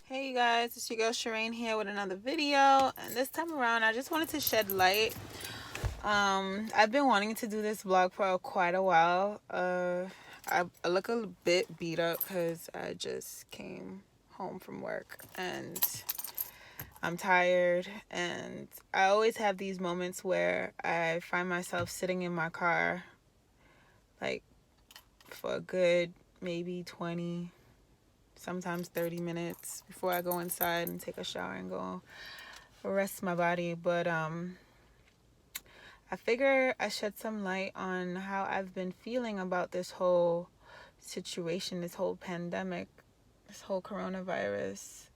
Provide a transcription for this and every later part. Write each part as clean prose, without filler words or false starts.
Hey you guys, it's your girl Shireen here with another video, and this time around I just wanted to shed light. I've been wanting to do this vlog for quite a while. I look a bit beat up because I just came home from work and I'm tired, and I always have these moments where I find myself sitting in my car like for a good maybe 20, sometimes 30 minutes before I go inside and take a shower and go rest my body. But I figure I shed some light on how I've been feeling about this whole situation, this whole pandemic, this whole coronavirus.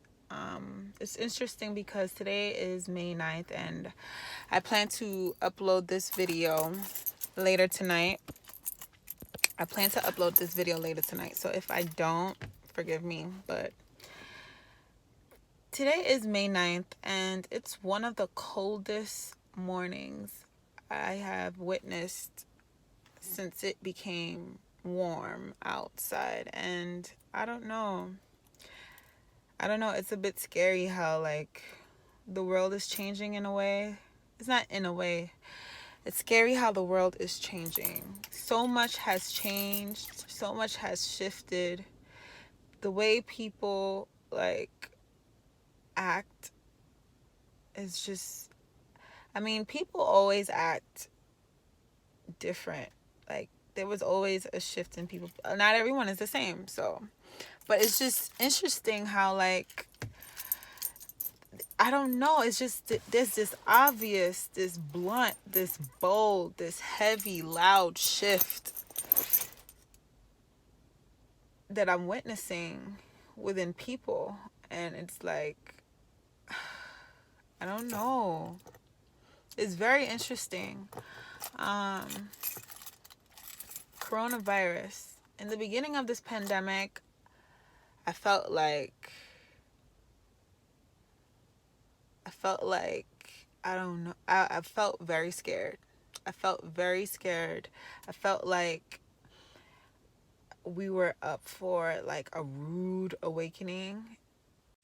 It's interesting because today is May 9th and I plan to upload this video later tonight. So if I don't, forgive me, but today is May 9th and it's one of the coldest mornings I have witnessed since it became warm outside. And I don't know, it's a bit scary how like the world is changing in a way. It's not in a way, it's scary how the world is changing. So much has changed, so much has shifted. The way people like act is just, I mean, people always act different. Like there was always a shift in people. Not everyone is the same, so, but it's just interesting how like, I don't know, it's just there's this obvious, this blunt, this bold, this heavy, loud shift that I'm witnessing within people. And it's like, I don't know, it's very interesting. Coronavirus, in the beginning of this pandemic, I felt I don't know, I felt very scared. I felt like we were up for like a rude awakening.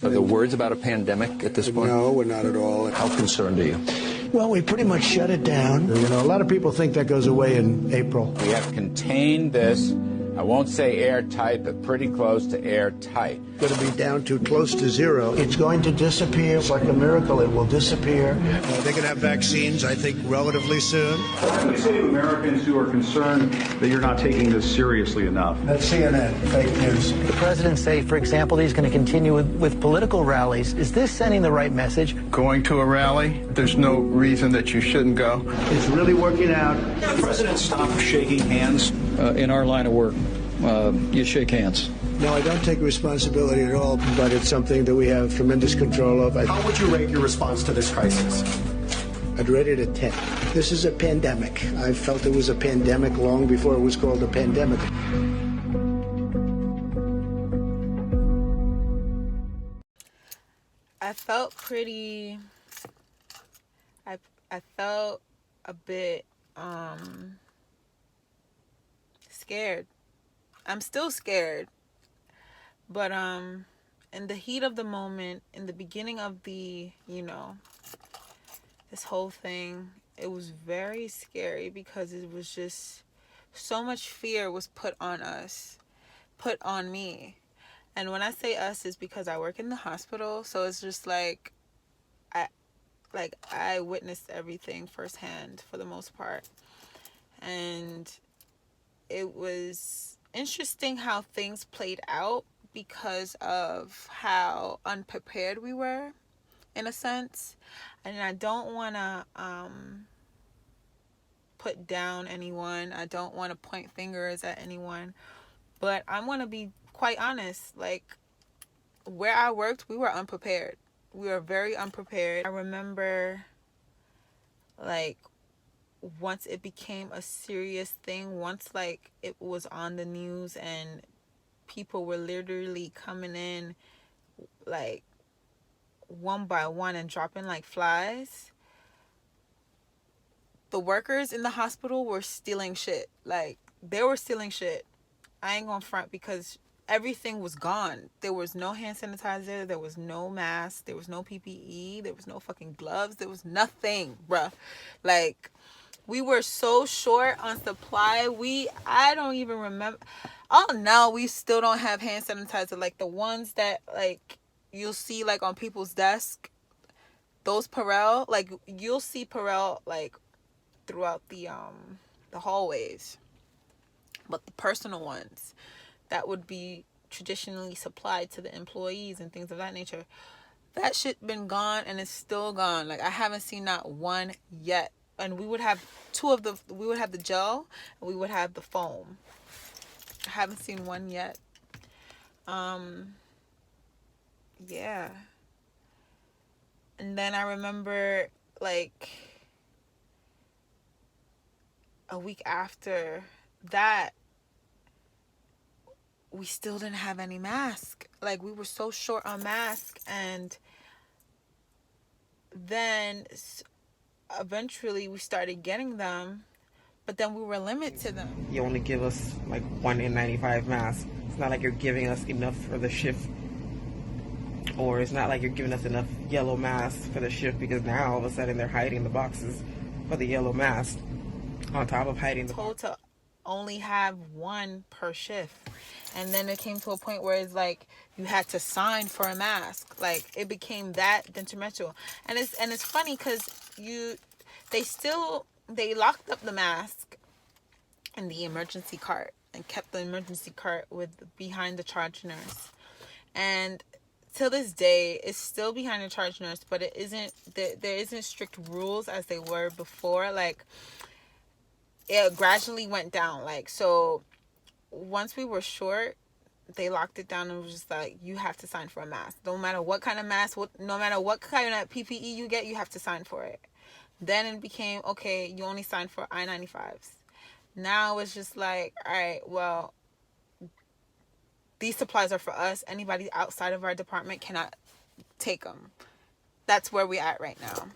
Are there words about a pandemic at this point? No, we're not at all. How concerned are you? Well, we pretty much shut it down. You know, a lot of people think that goes away in April. We have contained this, I won't say airtight, but pretty close to airtight. Going to be down to close to zero. It's going to disappear. It's like a miracle. It will disappear. They can have vaccines, I think, relatively soon. What can you say to Americans who are concerned that you're not taking this seriously enough? That's CNN, fake news. The president say, for example, he's going to continue with political rallies. Is this sending the right message? Going to a rally, there's no reason that you shouldn't go. It's really working out. Can the president stop shaking hands? In our line of work, you shake hands. No, I don't take responsibility at all, but it's something that we have tremendous control of. How would you rate your response to this crisis? I'd rate it a 10. This is a pandemic. I felt it was a pandemic long before it was called a pandemic. I felt pretty, I felt a bit scared. I'm still scared, but in the heat of the moment, in the beginning of the, this whole thing, it was very scary because it was just so much fear was put on us, put on me. And when I say us, it's because I work in the hospital, so it's just like I witnessed everything firsthand for the most part. And it was interesting how things played out because of how unprepared we were, in a sense. And I don't want to put down anyone. I don't want to point fingers at anyone. But I want to be quite honest. Like, where I worked, we were unprepared. We were very unprepared. I remember, like, once it became a serious thing, once like it was on the news and people were literally coming in like one by one and dropping like flies, the workers in the hospital were stealing shit. Like, they were stealing shit. I ain't gonna front, because everything was gone. There was no hand sanitizer. There was no mask. There was no PPE. There was no fucking gloves. There was nothing, bruh. Like, we were so short on supply. I don't even remember. Oh, no, we still don't have hand sanitizer. Like, the ones that, like, you'll see, like, on people's desk. Those Perel, like, you'll see Perel, like, throughout the hallways. But the personal ones that would be traditionally supplied to the employees and things of that nature, that shit been gone, and it's still gone. Like, I haven't seen not one yet. And we would have we would have the gel, and we would have the foam. I haven't seen one yet. Yeah. And then I remember, like, a week after that, we still didn't have any mask. Like, we were so short on mask. And then eventually we started getting them, but then we were limited to them. You only give us like 1 N95 mask. It's not like you're giving us enough for the shift, or it's not like you're giving us enough yellow masks for the shift, because now all of a sudden they're hiding the boxes for the yellow mask on top of hiding the told to only have one per shift. And then it came to a point where it's like you had to sign for a mask. Like, it became that detrimental. And it's funny because they locked up the mask in the emergency cart and kept the emergency cart behind the charge nurse. And till this day, it's still behind the charge nurse, but it isn't. There isn't strict rules as they were before. Like, it gradually went down. Like, so once we were short, they locked it down and was just like, you have to sign for a mask. No matter what kind of mask, no matter what kind of PPE you get, you have to sign for it. Then it became, okay, you only sign for I-95s. Now it's just like, all right, well, these supplies are for us. Anybody outside of our department cannot take them. That's where we're at right now.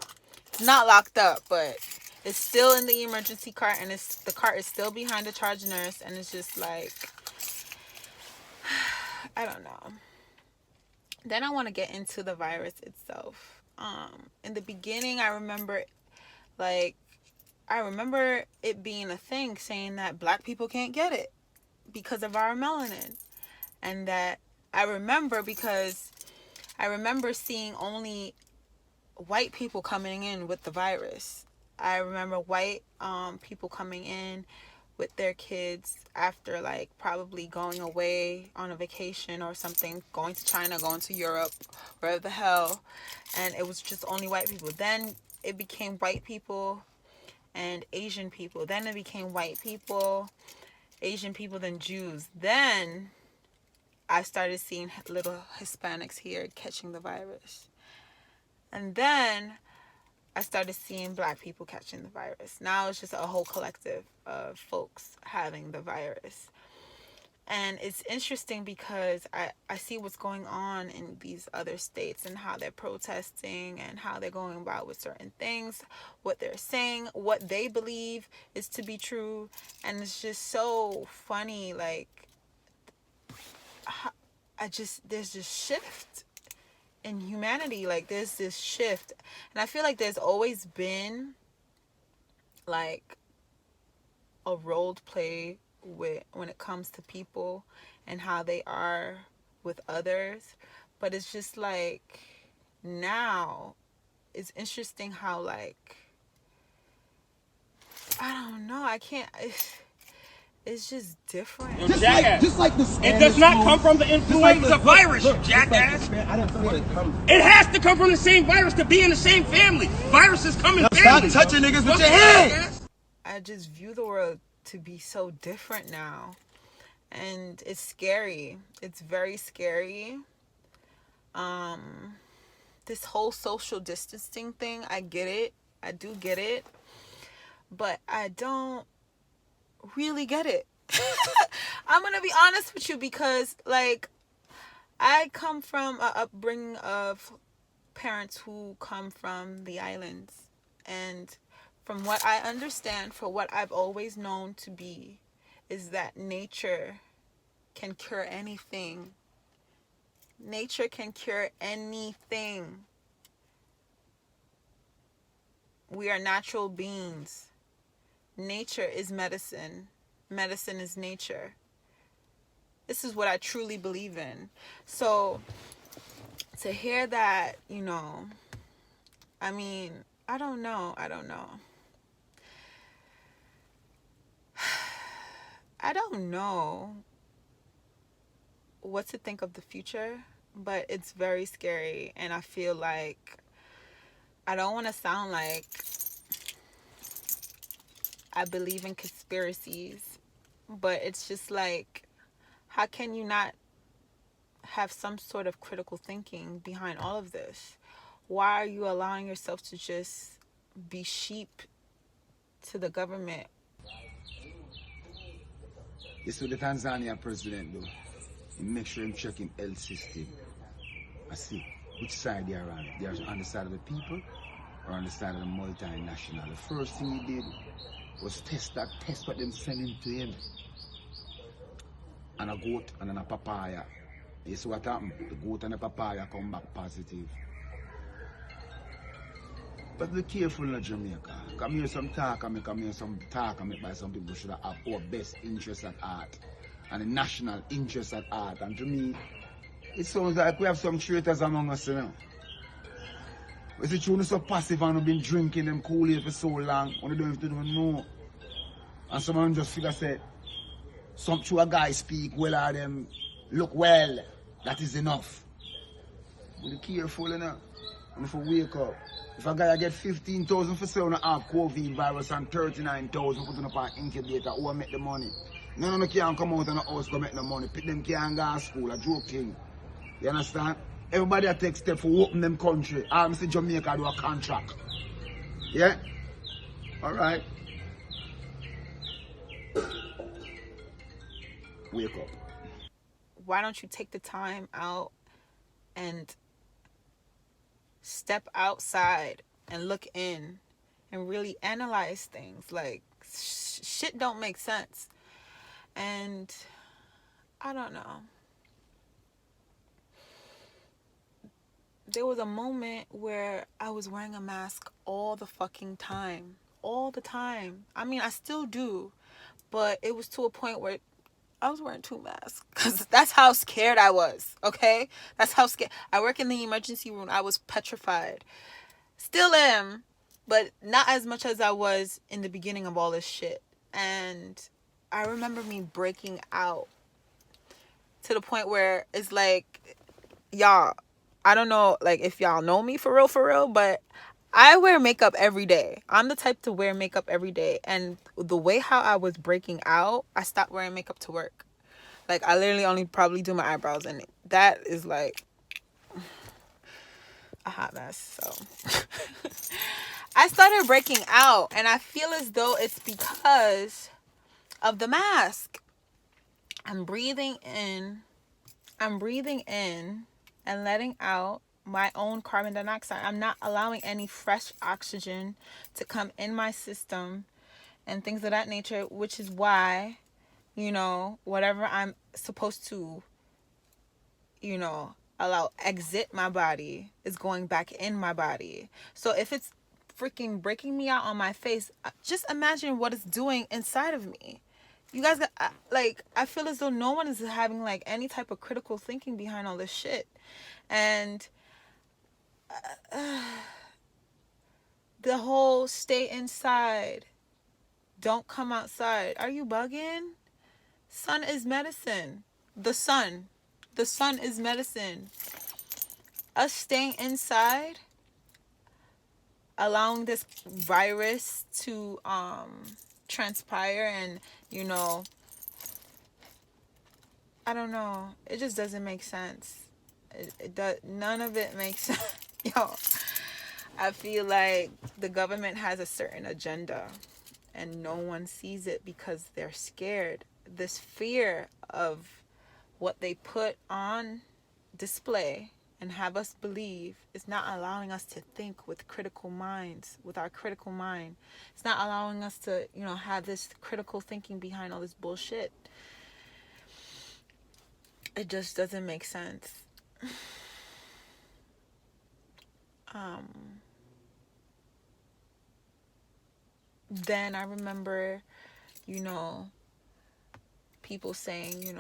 It's not locked up, but it's still in the emergency cart, and the cart is still behind the charge nurse, and it's just like, I don't know. Then I want to get into the virus itself. In the beginning, I remember it being a thing saying that black people can't get it because of our melanin. And that I remember seeing only white people coming in with the virus. I remember white people coming in with their kids after, like, probably going away on a vacation or something, going to China, going to Europe, wherever the hell. And it was just only white people. Then it became white people and Asian people. Then it became white people, Asian people, then Jews. Then I started seeing little Hispanics here catching the virus. And then I started seeing black people catching the virus. Now it's just a whole collective of folks having the virus. And it's interesting because I see what's going on in these other states and how they're protesting and how they're going about with certain things, what they're saying, what they believe is to be true. And it's just so funny. Like, there's this shift in humanity. Like, there's this shift. And I feel like there's always been, like, a role play when it comes to people and how they are with others. But it's just like, now it's interesting how, like, I don't know, it's just different. Just like the Spanish. It does not come from the influenza virus, you jackass. It has to come from the same virus to be in the same family. Viruses come in families. Stop touching niggas with your hands. I just view the world to be so different now. And it's scary. It's very scary. This whole social distancing thing, I get it. I do get it. But I don't really get it. I'm gonna be honest with you, because, like, I come from a upbringing of parents who come from the islands, and from what I understand, for what I've always known to be, is that nature can cure anything. Nature can cure anything. We are natural beings. Nature is medicine. Medicine is nature. This is what I truly believe in. So to hear that, I mean, I don't know. I don't know what to think of the future, but it's very scary. And I feel like I don't want to sound like I believe in conspiracies, but it's just like, how can you not have some sort of critical thinking behind all of this? Why are you allowing yourself to just be sheep to the government? This is what the Tanzania president do. He make sure him check him health system. I see which side they are on. They are on the side of the people or on the side of the multinational. The first thing he did was test what them sending to him. And a goat and a papaya. You see what happened? The goat and the papaya come back positive. But be careful in Jamaica. Come here some talk and make by some people should have our best interest at heart. And the national interest at heart. And to me, it sounds like we have some traitors among us, you know. Is it true so passive and we've been drinking them Kool-Aid for so long, when they don't even know? And someone just figure say, some true a guy speak well or them look well, that is enough. Be careful, you know. And if you wake up, if a guy get 15,000 for selling a half COVID virus and 39,000 putting up an incubator, who will make the money? None of them can come out of the house to make the money. Pick them can't go to school, a joking. You understand? Everybody that take steps for open them country. I'm saying Jamaica do a contract. Yeah? Alright. Wake up. Why don't you take the time out and step outside and look in and really analyze things? Like, shit don't make sense. And I don't know. There was a moment where I was wearing a mask all the fucking time. All the time. I mean, I still do. But it was to a point where I was wearing 2 masks. Because that's how scared I was. Okay? That's how scared. I work in the emergency room. I was petrified. Still am. But not as much as I was in the beginning of all this shit. And I remember me breaking out. To the point where it's like, y'all, I don't know, like, if y'all know me for real, but I wear makeup every day. I'm the type to wear makeup every day. And the way how I was breaking out, I stopped wearing makeup to work. Like, I literally only probably do my eyebrows, and that is, like, a hot mess. So I started breaking out, and I feel as though it's because of the mask. I'm breathing in and letting out my own carbon dioxide. I'm not allowing any fresh oxygen to come in my system and things of that nature, which is why, whatever I'm supposed to, allow exit my body is going back in my body. So if it's freaking breaking me out on my face, just imagine what it's doing inside of me. You guys, I feel as though no one is having, like, any type of critical thinking behind all this shit. And the whole stay inside, don't come outside. Are you bugging? Sun is medicine. The sun is medicine. Us staying inside, allowing this virus to transpire and, I don't know. It just doesn't make sense. It does. None of it makes sense. Yo, I feel like the government has a certain agenda and no one sees it because they're scared. This fear of what they put on display and have us believe is not allowing us to think with critical minds, with our critical mind. It's not allowing us to, have this critical thinking behind all this bullshit. It just doesn't make sense. Then I remember, people saying,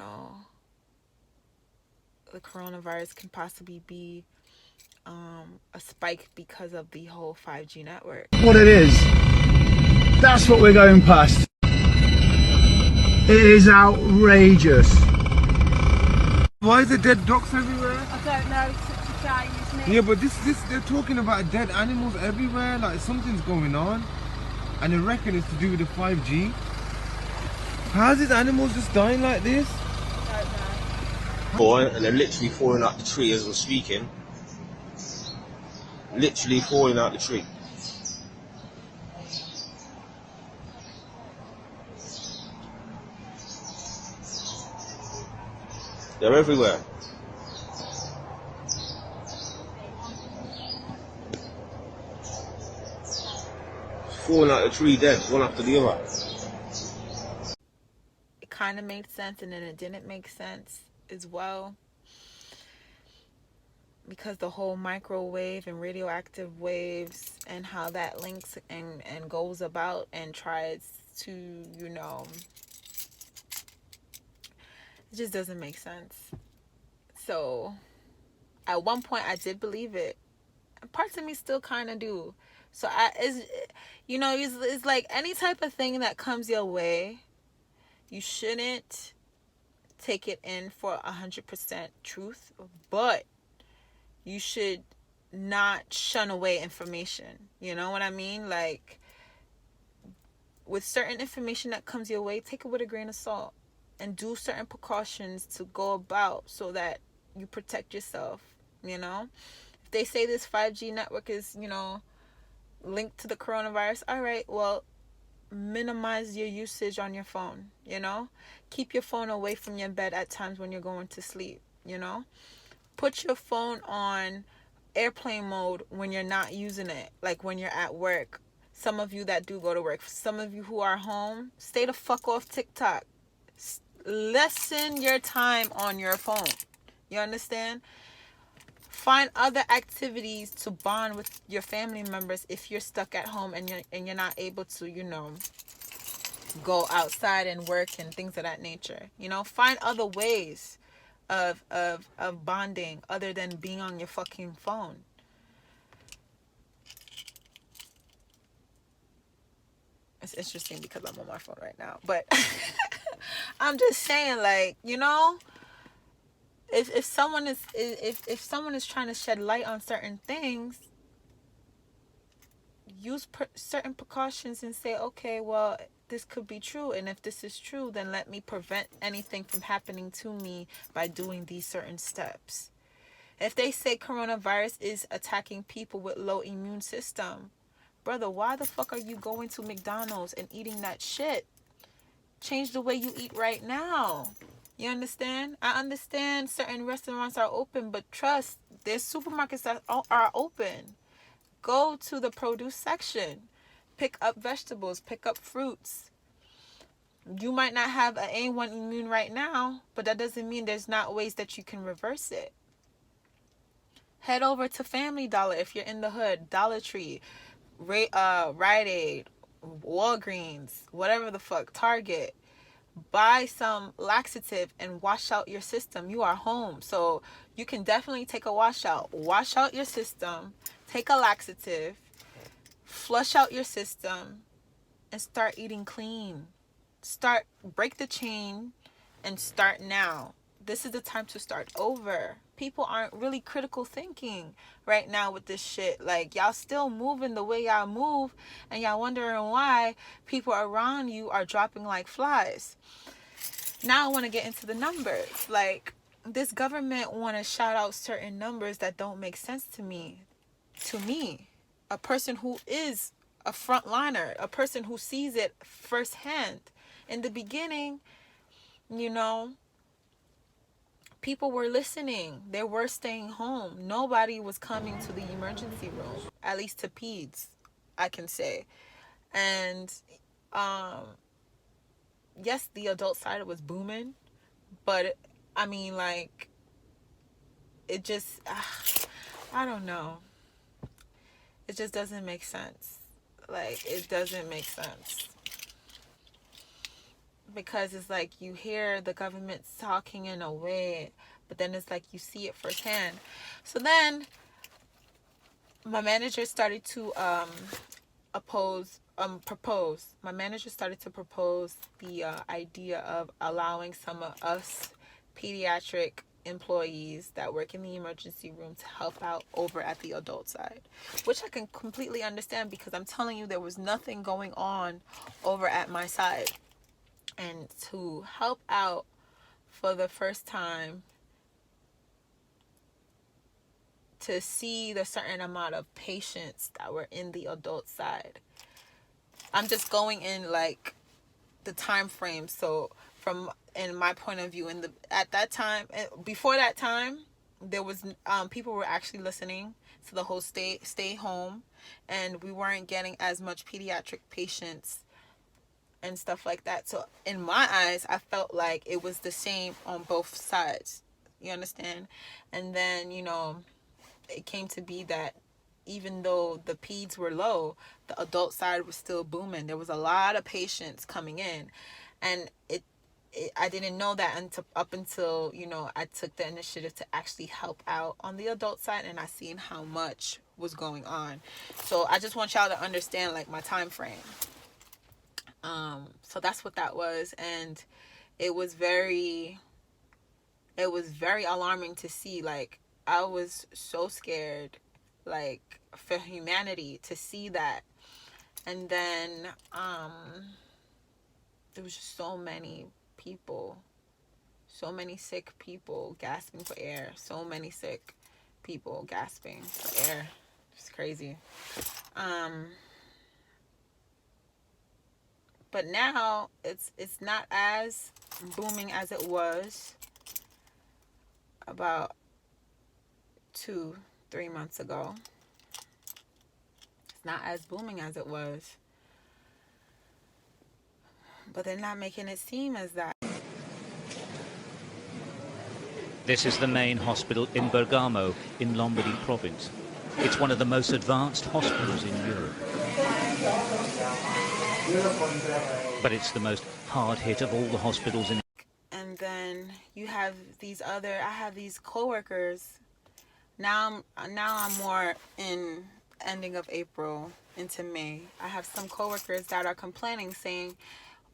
the coronavirus can possibly be a spike because of the whole 5G network. What it is, that's what we're going past. It is outrageous. Why is there dead dogs everywhere? I don't know, it's such a Chinese name. Yeah, but this they're talking about dead animals everywhere, like something's going on. And they reckon it's to do with the 5G. How's these animals just dying like this? I don't know. And they're literally falling out the tree as we're speaking. Literally falling out the tree. They're everywhere. Falling out the tree dead, one after the other. It kind of made sense, and then it didn't make sense as well, because the whole microwave and radioactive waves and how that links and goes about and tries to, it just doesn't make sense. So at one point I did believe it. Parts of me still kind of do. So it's like any type of thing that comes your way, you shouldn't take it in for 100% truth, but you should not shun away information. You know what I mean? Like, with certain information that comes your way, take it with a grain of salt and do certain precautions to go about so that you protect yourself. If they say this 5G network is, linked to the coronavirus, all right, well, minimize your usage on your phone. Keep your phone away from your bed at times when you're going to sleep. Put your phone on airplane mode when you're not using it, like when you're at work. Some of you that do go to work, some of you who are home, stay the fuck off TikTok. Lessen your time on your phone. You understand? Find other activities to bond with your family members if you're stuck at home and you're not able to, go outside and work and things of that nature. Find other ways of bonding other than being on your fucking phone. It's interesting because I'm on my phone right now, but I'm just saying, like, if someone is trying to shed light on certain things, use certain precautions and say, okay, well, this could be true, and if this is true, then let me prevent anything from happening to me by doing these certain steps. If they say coronavirus is attacking people with low immune system, brother, why the fuck are you going to McDonald's and eating that shit? Change the way you eat right now. You understand? I understand certain restaurants are open, but trust, there's supermarkets that are open. Go to the produce section. Pick up vegetables. Pick up fruits. You might not have an A1 immune right now, but that doesn't mean there's not ways that you can reverse it. Head over to Family Dollar if you're in the hood. Dollar Tree. Rite Aid. Walgreens. Whatever the fuck. Target. Buy some laxative and wash out your system. You are home, so you can definitely take a wash out. Wash out your system. Take a laxative. Flush out your system. And start eating clean. Break the chain and start now. This is the time to start over. People aren't really critical thinking right now with this shit. Like, y'all still moving the way y'all move, and y'all wondering why people around you are dropping like flies. Now I want to get into the numbers. Like, this government want to shout out certain numbers that don't make sense to me. A person who is a frontliner, a person who sees it firsthand. In the beginning, people were listening. They were staying home. Nobody was coming to the emergency room, at least to peds, I can say. And yes, the adult side was booming, but I mean, like, it just, I don't know. It just doesn't make sense. Like, it doesn't make sense. Because it's like you hear the government talking in a way, but then it's like you see it firsthand. So then my manager started to propose. My manager started to propose the idea of allowing some of us pediatric employees that work in the emergency room to help out over at the adult side, which I can completely understand, because I'm telling you, there was nothing going on over at my side. And to help out for the first time, to see the certain amount of patients that were in the adult side. I'm just going in like the time frame. So from, in my point of view, at that time, before that time, there was people were actually listening to the whole stay home, and we weren't getting as much pediatric patients and stuff like that. So in my eyes, I felt like it was the same on both sides. You understand? And then, you know, it came to be that even though the peds were low, the adult side was still booming. There was a lot of patients coming in, and I didn't know that until you know, I took the initiative to actually help out on the adult side, and I seen how much was going on. So I just want y'all to understand like my time frame. So that's what that was, and it was very alarming to see. Like, I was so scared, like, for humanity to see that. And then there was just so many people, so many sick people gasping for air, so many sick people gasping for air. It's crazy. But now it's not as booming as it was about 2-3 months ago. It's not as booming as it was. But they're not making it seem as that. This is the main hospital in Bergamo in Lombardy province. It's one of the most advanced hospitals in Europe. But it's the most hard hit of all the hospitals in. And then you have I have these coworkers. Now I'm more in ending of April into May. I have some coworkers that are complaining, saying,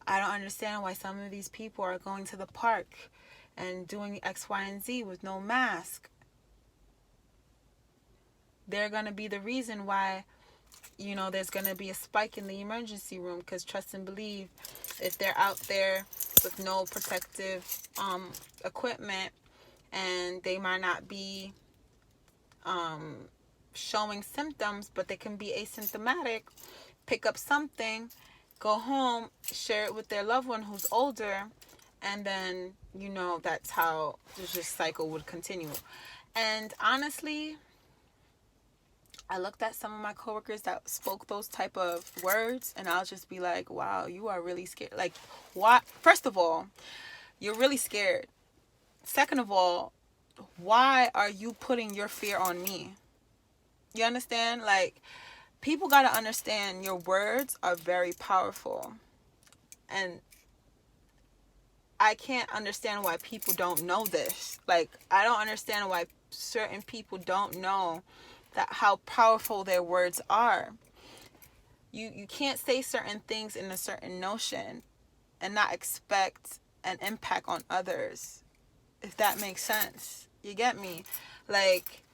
I don't understand why some of these people are going to the park and doing X, Y, and Z with no mask. They're going to be the reason why, you know, there's going to be a spike in the emergency room, because trust and believe, if they're out there with no protective equipment, and they might not be showing symptoms, but they can be asymptomatic, pick up something, go home, share it with their loved one who's older, and then, you know, that's how this cycle would continue. And honestly, I looked at some of my coworkers that spoke those type of words, and I'll just be like, wow, you are really scared. Like, why? First of all, you're really scared. Second of all, why are you putting your fear on me? You understand? Like, people got to understand your words are very powerful. And I can't understand why people don't know this. Like, I don't understand why certain people don't know that how powerful their words are. You can't say certain things in a certain notion and not expect an impact on others, if that makes sense. You get me? Like,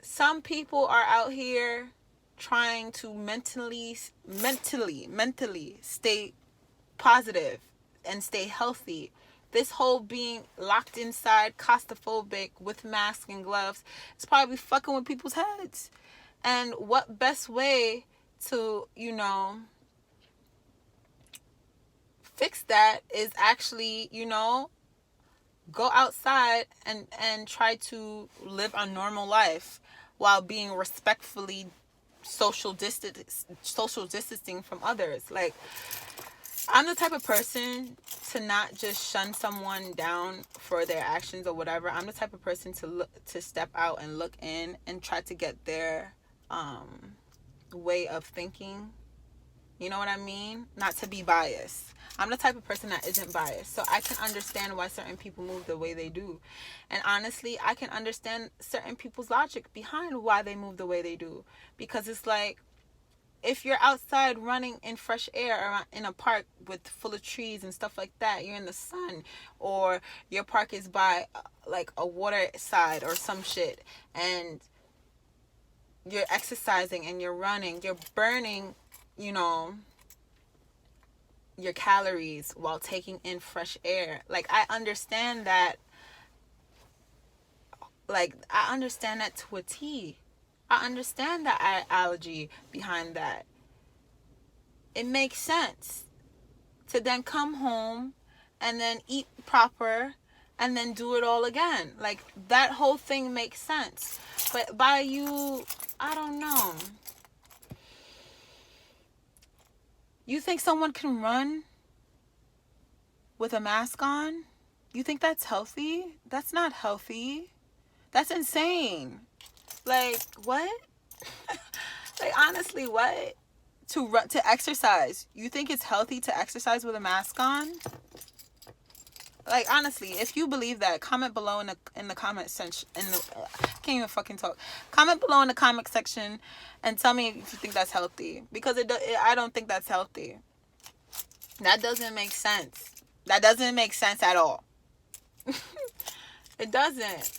some people are out here trying to mentally stay positive and stay healthy. This whole being locked inside, claustrophobic, with masks and gloves, it's probably fucking with people's heads. And what best way to, you know, fix that is actually, you know, go outside and try to live a normal life while being respectfully social distancing from others. Like, I'm the type of person, to not just shun someone down for their actions or whatever. I'm the type of person to step out and look in and try to get their way of thinking. You know what I mean? Not to be biased. I'm the type of person that isn't biased. So I can understand why certain people move the way they do. And honestly, I can understand certain people's logic behind why they move the way they do. Because it's like, if you're outside running in fresh air or in a park with full of trees and stuff like that, you're in the sun, or your park is by like a water side or some shit, and you're exercising and you're running, you're burning, you know, your calories while taking in fresh air. Like, I understand that. Like, I understand that to a T. I understand the ideology behind that. It makes sense to then come home and then eat proper and then do it all again. Like, that whole thing makes sense. But by you, I don't know. You think someone can run with a mask on? You think that's healthy? That's not healthy. That's insane. Like, what? Like, honestly, what? To exercise. You think it's healthy to exercise with a mask on? Like, honestly, if you believe that, comment below in the comment section. I can't even fucking talk. Comment below in the comment section and tell me if you think that's healthy. Because I don't think that's healthy. That doesn't make sense. That doesn't make sense at all. It doesn't.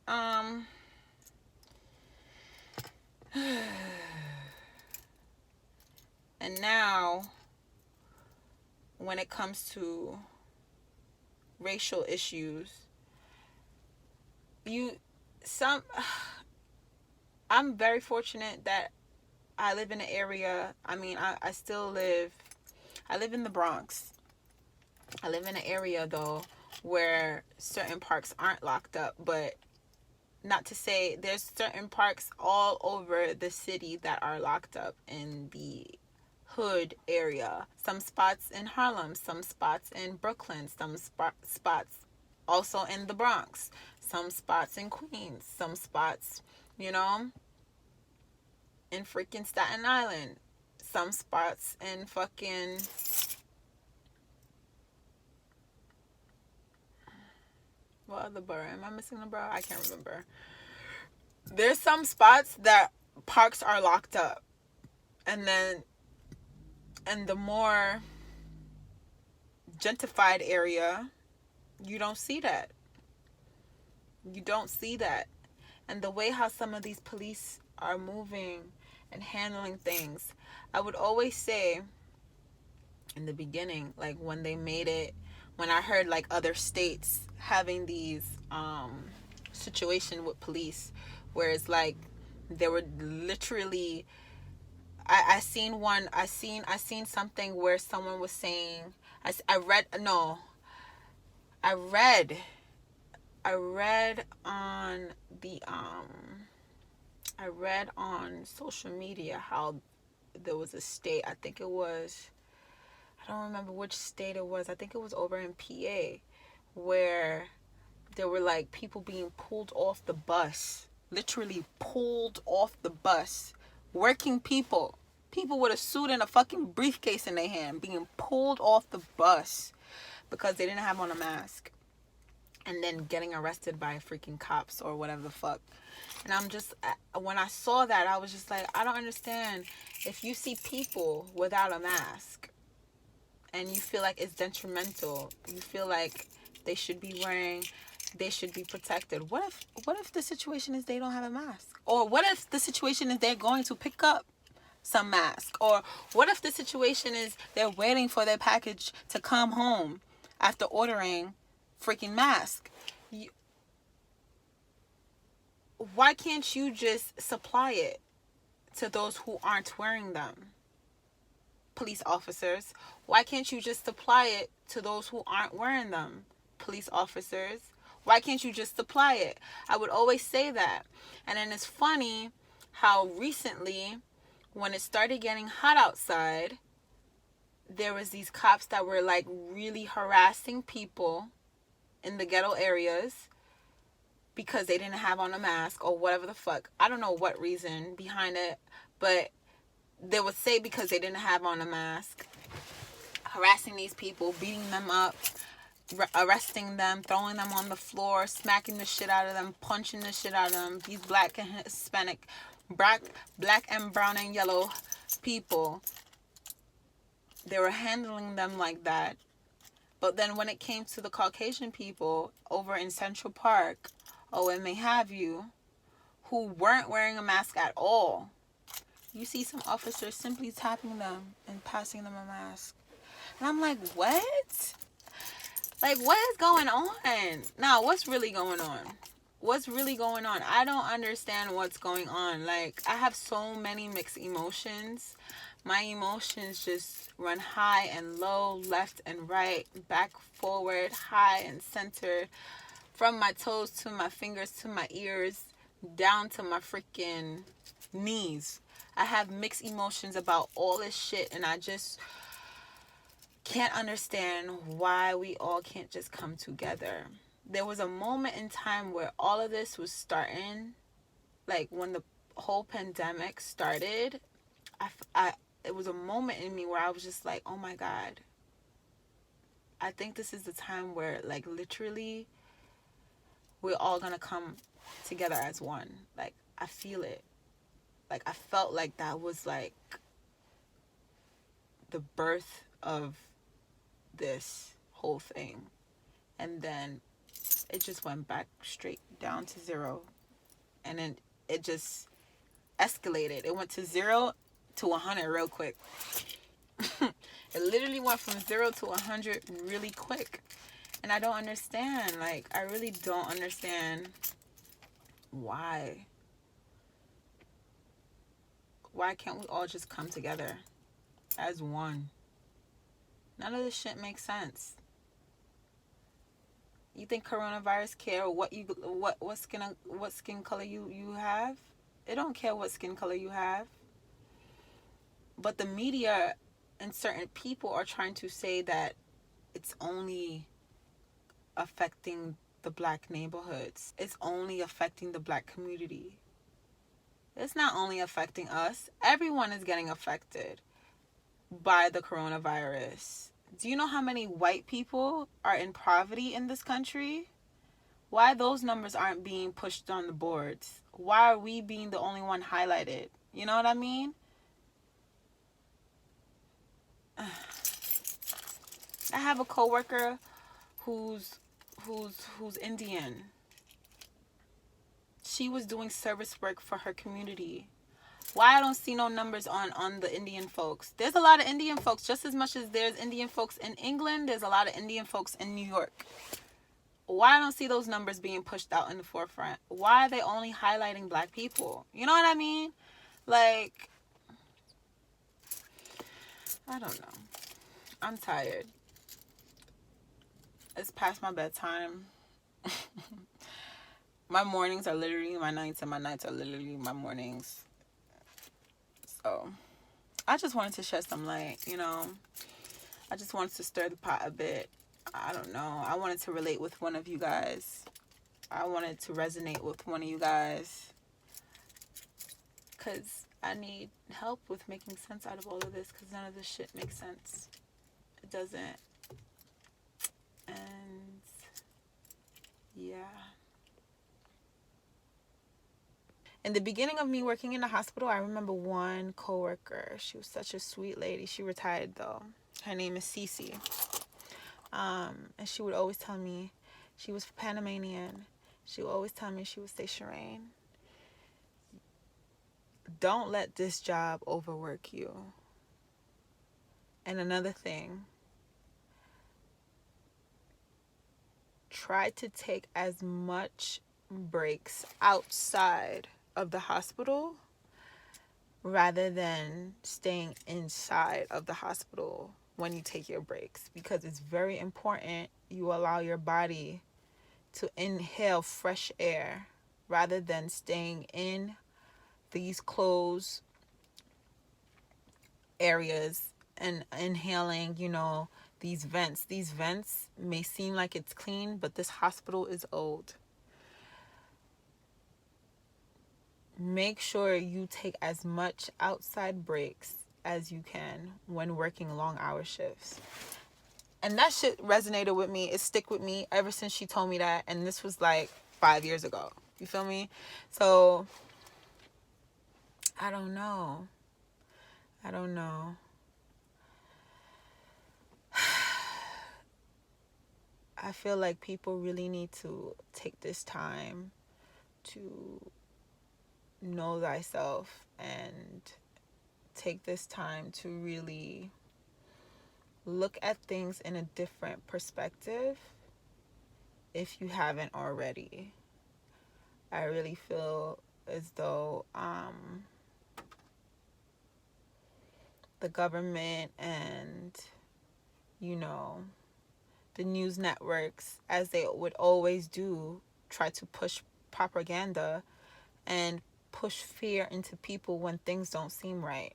And now, when it comes to racial issues, I'm very fortunate that I live in an area. I mean, I live in the Bronx. I live in an area, though, where certain parks aren't locked up, but not to say there's certain parks all over the city that are locked up in the hood area. Some spots in Harlem, some spots in Brooklyn, some spots also in the Bronx, some spots in Queens, some spots, you know, in freaking Staten Island, some spots in fucking what other borough? Am I missing a borough? I can't remember. There's some spots that parks are locked up. And the more gentrified area, you don't see that. You don't see that. And the way how some of these police are moving and handling things, I would always say in the beginning, like when they made it, when I heard like other states having these situation with police where it's like they were literally, I seen something where someone was saying, I read on social media how there was a state, I don't remember which state it was. I think it was over in PA, where there were like people being pulled off the bus, literally pulled off the bus, working people with a suit and a fucking briefcase in their hand, being pulled off the bus because they didn't have on a mask, and then getting arrested by freaking cops or whatever the fuck. And I'm just, when I saw that, I was just like, I don't understand. If you see people without a mask and you feel like it's detrimental, you feel like they should be protected. What if the situation is they don't have a mask? Or what if the situation is they're going to pick up some mask? Or what if the situation is they're waiting for their package to come home after ordering freaking mask? Why can't you just supply it to those who aren't wearing them? Police officers, why can't you just supply it to those who aren't wearing them? Police officers, why can't you just supply it? I would always say that. And then it's funny how recently, when it started getting hot outside, there was these cops that were like really harassing people in the ghetto areas because they didn't have on a mask or whatever the fuck. I don't know what reason behind it, but they would say because they didn't have on a mask, harassing these people, beating them up, arresting them, throwing them on the floor, smacking the shit out of them, punching the shit out of them. These black and Hispanic, black and brown and yellow people, they were handling them like that. But then when it came to the Caucasian people over in Central Park, or it may have you, who weren't wearing a mask at all, you see some officers simply tapping them and passing them a mask. And I'm like, what? Like, what is going on? Now, what's really going on? What's really going on? I don't understand what's going on. Like, I have so many mixed emotions. My emotions just run high and low, left and right, back, forward, high and center, from my toes to my fingers to my ears, down to my freaking knees. I have mixed emotions about all this shit, and I just can't understand why we all can't just come together. There was a moment in time where all of this was starting, like when the whole pandemic started. It was a moment in me where I was just like, oh my God, I think this is the time where, like, literally we're all gonna come together as one. Like, I feel it. Like, I felt like that was like the birth of this whole thing. And then it just went back straight down to zero. And then it just escalated. It went to 0 to 100 real quick. It literally went from 0 to 100 really quick. And I don't understand. Like, I really don't understand why. Why can't we all just come together as one? None of this shit makes sense. You think coronavirus care what skin color you have? It don't care what skin color you have. But the media and certain people are trying to say that it's only affecting the black neighborhoods. It's only affecting the black community. It's not only affecting us. Everyone is getting affected by the coronavirus. Do you know how many white people are in poverty in this country? Why those numbers aren't being pushed on the boards? Why are we being the only one highlighted? You know what I mean? I have a coworker who's Indian. She was doing service work for her community. Why I don't see no numbers on the Indian folks? There's a lot of Indian folks. Just as much as there's Indian folks in England, there's a lot of Indian folks in New York. Why I don't see those numbers being pushed out in the forefront? Why are they only highlighting black people? You know what I mean? Like, I don't know. I'm tired. It's past my bedtime. My mornings are literally my nights, and my nights are literally my mornings. So, I just wanted to shed some light, you know. I just wanted to stir the pot a bit. I don't know. I wanted to relate with one of you guys. I wanted to resonate with one of you guys. Because I need help with making sense out of all of this. Because none of this shit makes sense. It doesn't. And yeah. In the beginning of me working in the hospital, I remember one coworker. She was such a sweet lady. She retired though. Her name is Cece. And she would always tell me, she was Panamanian. She would always tell me, she would say, Shireen, don't let this job overwork you. And another thing, try to take as much breaks outside of the hospital rather than staying inside of the hospital when you take your breaks, because it's very important you allow your body to inhale fresh air rather than staying in these closed areas and inhaling, you know, these vents. These vents may seem like it's clean, but this hospital is old. Make sure you take as much outside breaks as you can when working long hour shifts. And that shit resonated with me. It stick with me ever since she told me that. And this was like 5 years ago. You feel me? So, I don't know. I feel like people really need to take this time to know thyself and take this time to really look at things in a different perspective if you haven't already. I really feel as though the government and, you know, the news networks, as they would always do, try to push propaganda and push fear into people when things don't seem right.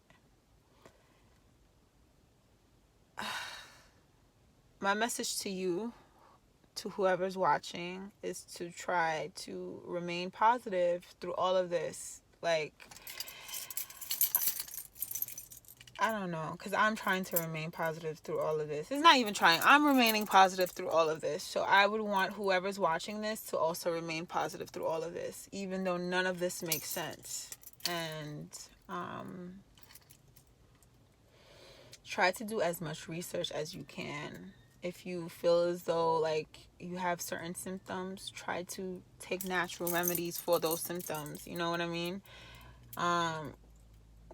My message to you, to whoever's watching, is to try to remain positive through all of this. Like, I don't know, because I'm trying to remain positive through all of this. It's not even trying. I'm remaining positive through all of this. So I would want whoever's watching this to also remain positive through all of this, even though none of this makes sense. And try to do as much research as you can. If you feel as though like you have certain symptoms, try to take natural remedies for those symptoms. You know what I mean?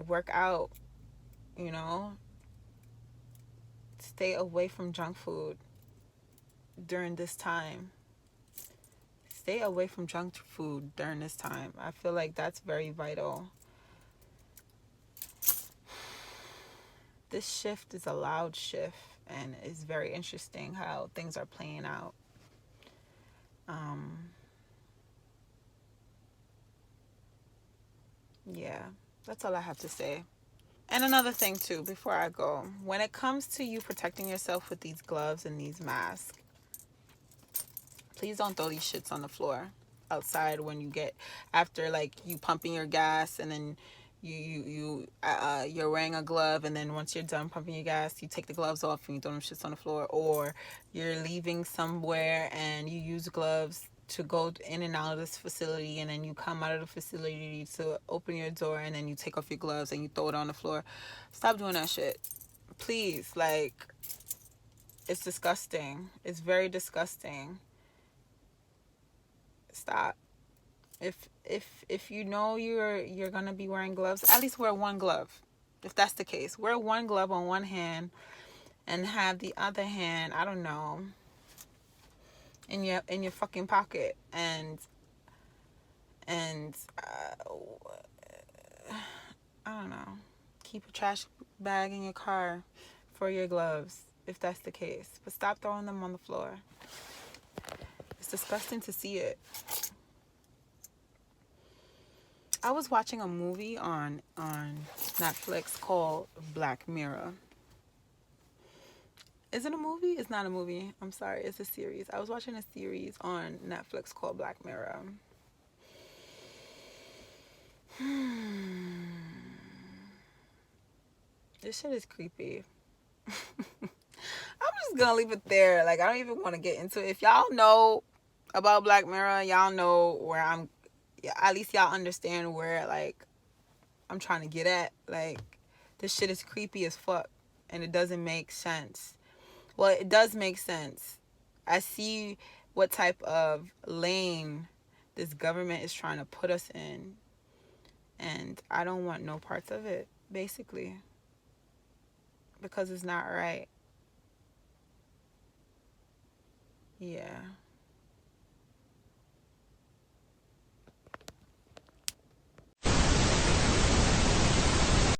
Work out, you know? Stay away from junk food during this time. Stay away from junk food during this time. I feel like that's very vital. This shift is a loud shift, and it's very interesting how things are playing out. Yeah, that's all I have to say. And another thing too, before I go, when it comes to you protecting yourself with these gloves and these masks, please don't throw these shits on the floor outside when you get, after like you pumping your gas, and then you're wearing a glove, and then once you're done pumping your gas, you take the gloves off and you throw them shits on the floor. Or you're leaving somewhere and you use gloves to go in and out of this facility, and then you come out of the facility to open your door, and then you take off your gloves and you throw it on the floor. Stop doing that shit, please. Like, it's disgusting. It's very disgusting. Stop. If you know you're gonna be wearing gloves, at least wear one glove. If that's the case, wear one glove on one hand and have the other hand, I don't know, in your fucking pocket, and I don't know, keep a trash bag in your car for your gloves if that's the case. But stop throwing them on the floor. It's disgusting to see it. I was watching a movie on Netflix called Black Mirror. Is it a movie? It's not a movie. I'm sorry. It's a series. I was watching a series on Netflix called Black Mirror. This shit is creepy. I'm just gonna leave it there. Like, I don't even want to get into it. If y'all know about Black Mirror, y'all know where I'm, at least y'all understand where, like, I'm trying to get at. Like, this shit is creepy as fuck, and it doesn't make sense. Well, it does make sense. I see what type of lane this government is trying to put us in, and I don't want no parts of it, basically, because it's not right. Yeah.